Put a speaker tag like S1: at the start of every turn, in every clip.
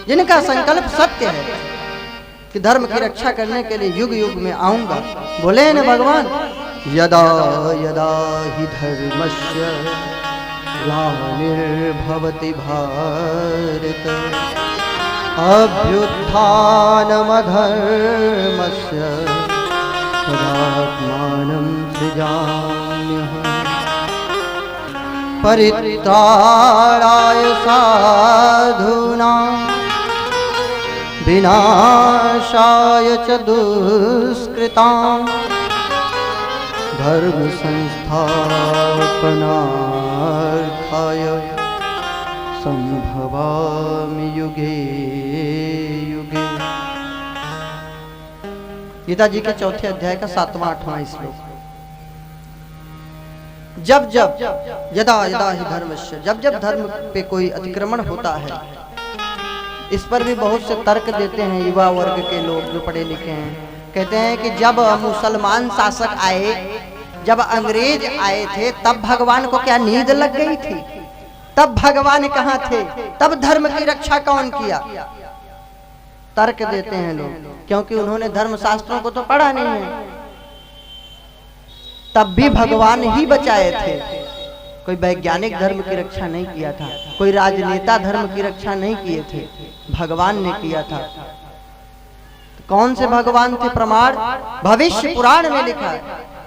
S1: जिनका संकल्प सत्य है कि धर्म की रक्षा करने के लिए युग युग में आऊंगा। बोले न भगवान, यदा यदा हि धर्मस्य ग्लानिर्भवति भारत अभ्युत्थानमधर्मस्य तदात्मानं सृजाम्यहम्। परित्राणाय साधूनां विनाशाय च दुष्कृतां धर्म संस्थापनार्थाय संभवामि युगे युगे। गीता जी के चौथे अध्याय का 7वां 8वां श्लोक। जब जब यदा यदा ही धर्मस्य, जब जब धर्म पे कोई अतिक्रमण होता है, इस पर भी बहुत से तर्क देते हैं युवा वर्ग के लोग जो पढ़े लिखे हैं। कहते हैं कि जब मुसलमान शासक आए, जब अंग्रेज आए थे, तब भगवान को क्या नींद लग गई थी? तब भगवान कहाँ थे? तब धर्म की रक्षा कौन किया? तर्क देते हैं लोग, क्योंकि उन्होंने धर्म शास्त्रों को तो पढ़ा नहीं है। तब भी भगवान ही बचाए थे। कोई वैज्ञानिक धर्म की रक्षा नहीं किया था, कोई राजनेता धर्म की रक्षा नहीं किए थे, भगवान ने किया था। कौन से भगवान थे? प्रमाण भविष्य पुराण में लिखा है,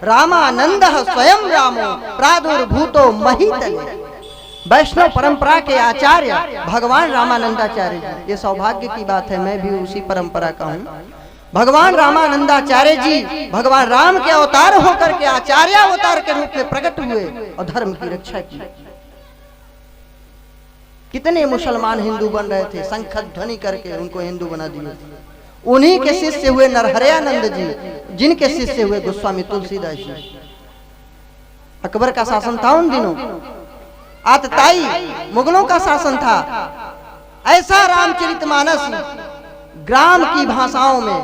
S1: रामानंदः स्वयं रामो प्रादुर्भूतो महीतले। वैष्णव परंपरा के आचार्य भगवान रामानंदाचार्य जी। ये सौभाग्य की बात है, मैं भी उसी परंपरा का हूँ। भगवान रामानंदाचार्य जी भगवान राम के अवतार होकर के आचार्य अवतार के रूप में प्रकट हुए और धर्म की रक्षा की। कितने मुसलमान हिंदू बन रहे थे, शंख ध्वनि करके उनको हिंदू बना दिए। उन्हीं के शिष्य हुए नरहरयानंद जी, जिनके शिष्य हुए गोस्वामी तुलसीदास जी। अकबर का शासन था उन दिनों, आतताई मुगलों का शासन था। ऐसा रामचरितमानस ग्राम की भाषाओं में,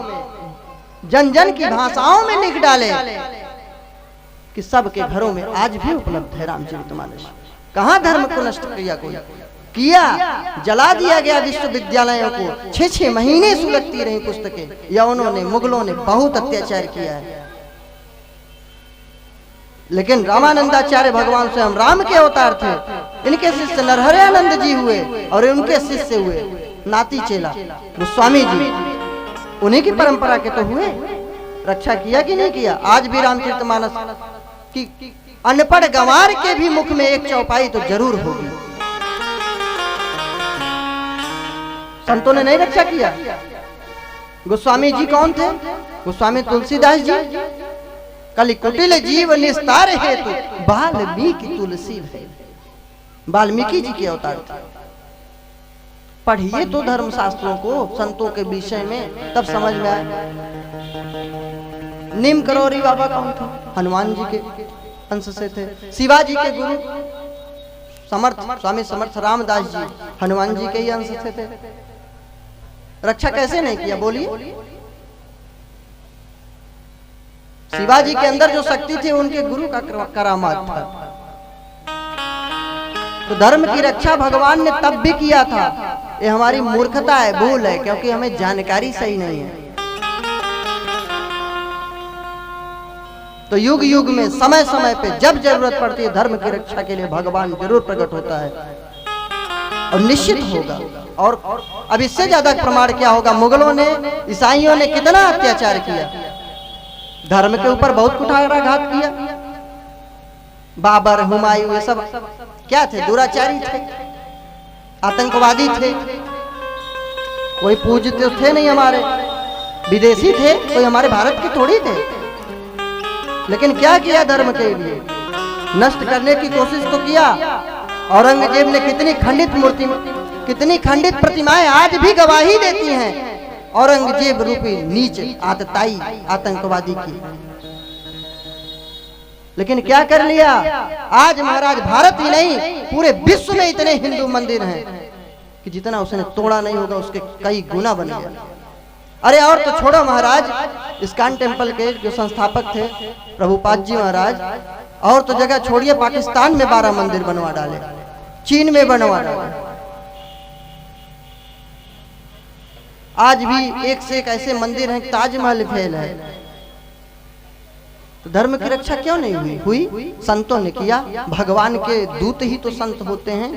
S1: जन जन की भाषाओं में लिख डाले कि सबके घरों में आज भी उपलब्ध है रामचरितमानस। कहां धर्म को नष्ट किया? कोई किया? जला दिया गया विश्वविद्यालयों को। 6-6 महीने सुलगती रही पुस्तकें। यवनों ने, मुगलों ने बहुत अत्याचार किया है। लेकिन रामानंदाचार्य भगवान स्वयं राम के अवतार थे। इनके शिष्य नरहरयानंद जी हुए और उनके शिष्य हुए नाती चेला गोस्वामी जी। उन्हीं की परंपरा के तो हुए। रक्षा किया कि नहीं किया? आज भी रामचरितमानस की अनपढ़ गंवार के भी मुख में एक चौपाई तो जरूर होगी। संतों ने नहीं रक्षा किया। गोस्वामी जी कौन थे? गोस्वामी तुलसीदास जी। कलि कुटिल जीव निस्तार हेतु वाल्मीकि तुलसी भय। वाल्मीकि जी के अवतार थे। पढ़िए तो धर्म शास्त्रों को, संतों के विषय में, तब समझ में आए। नीम करोरी बाबा कौन थे? हनुमान जी के अंश से थे। शिवाजी के गुरु समर्थ स्वामी समर्थ रामदास जी हनुमान जी के ही अंश से थे। रक्षा कैसे नहीं किया? बोलिए। शिवाजी के अंदर जो शक्ति थी उनके गुरु का करामात था। तो धर्म की रक्षा भगवान ने तब भी किया था। ये हमारी मूर्खता है, भूल है, क्योंकि हमें जानकारी सही नहीं है। तो युग युग में, समय समय पे जब जरूरत पड़ती है, धर्म की रक्षा के लिए भगवान जरूर प्रकट होता है और निश्चित होगा। और अब इससे ज्यादा प्रमाण क्या होगा? मुगलों ने, ईसाइयों ने कितना अत्याचार किया, धर्म के ऊपर बहुत कुठाराघात किया। बाबर, हुमायूं, ये सब क्या थे? दुराचारी थे, आतंकवादी थे। कोई पूजते थे नहीं, हमारे विदेशी थे, कोई हमारे भारत के थोड़ी थे। लेकिन क्या किया धर्म के लिए? नष्ट करने की कोशिश तो किया। औरंगजेब ने कितनी खंडित मूर्ति, कितनी खंडित प्रतिमाएं आज भी गवाही देती हैं औरंगजेब रूपी नीच आतताई आतंकवादी की। लेकिन क्या कर लिया? आज महाराज भारत ही नहीं, पूरे विश्व में इतने हिंदू मंदिर हैं कि जितना उसने तोड़ा नहीं होगा उसके कई गुना बन गया। अरे और तो छोड़ो महाराज, इस्कॉन टेम्पल के जो संस्थापक थे प्रभुपाद जी महाराज, और तो जगह छोड़िए, पाकिस्तान में 12 मंदिर बनवा डाले, चीन में बनवा डाले। आज भी एक से एक ऐसे मंदिर हैं, ताजमहल फेल है, तो धर्म की रक्षा क्यों नहीं हुई? हुई, संतों ने किया। भगवान के दूत ही तो संत होते हैं।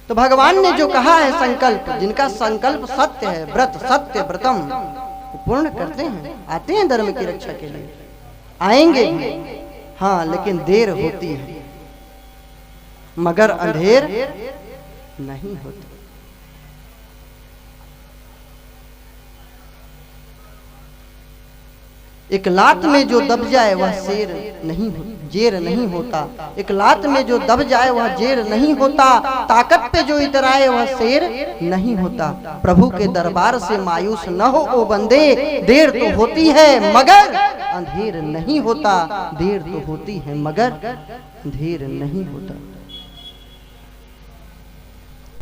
S1: तो भगवान ने जो कहा है संकल्प, जिनका संकल्प सत्य है, व्रत सत्य व्रतम, वो पूर्ण करते हैं, आते हैं धर्म की रक्षा के लिए, आएंगे भी, हाँ, लेकिन देर होती है, मगर अंधेर नहीं होती। एक लात में जो दब जाए वह शेर नहीं, जेर नहीं होता। एक लात में जो दब जाए वह जेर नहीं होता। ताकत पे जो इतराए वह शेर नहीं होता। प्रभु के दरबार से मायूस न हो ओ बंदे, देर तो होती है मगर अंधेर नहीं होता। देर तो होती है मगर अंधेर नहीं होता।